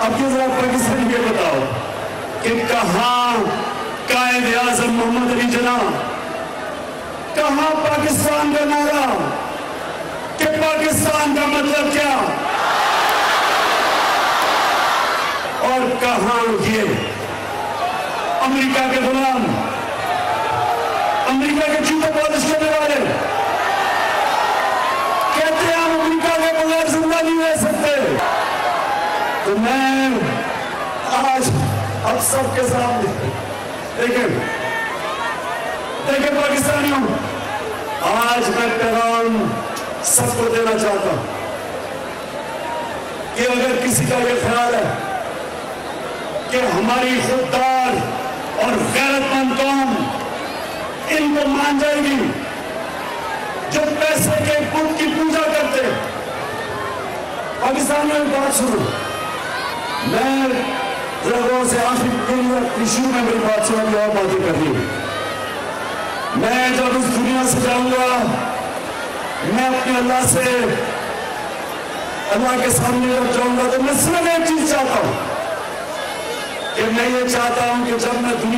अब ये जरा पाकिस्तान ये बताओ कि कहां कायद आजम मोहम्मद अली जिन्ना, कहां पाकिस्तान का नारा, कि पाकिस्तान का मतलब क्या, और कहां ये अमेरिका के गुलाम, अमेरिका के जूते पॉलिश करने वाले कहते हैं हम अमेरिका के बगैर जिंदा नहीं रह सकते। तो मैं आज अब सबके सामने देखें पाकिस्तानियों, आज मैं पैगाम सबको देना चाहता हूं कि अगर किसी का यह ख्याल है कि हमारी खुददार और गैरतमंद कौम इनको मान जाएगी जो पैसे के पुत की पूजा करते, पाकिस्तान में बात सुनो, मैं लोगों से आखिरी शुरू में मेरी बात सुना और बातें कर रही हूं। मैं जब इस दुनिया से जाऊंगा, मैं अपने अल्लाह से, अल्लाह के सामने जब जाऊंगा तो मैं सिर्फ एक चीज चाहता हूं कि मैं ये चाहता हूं कि जब मैं दुनिया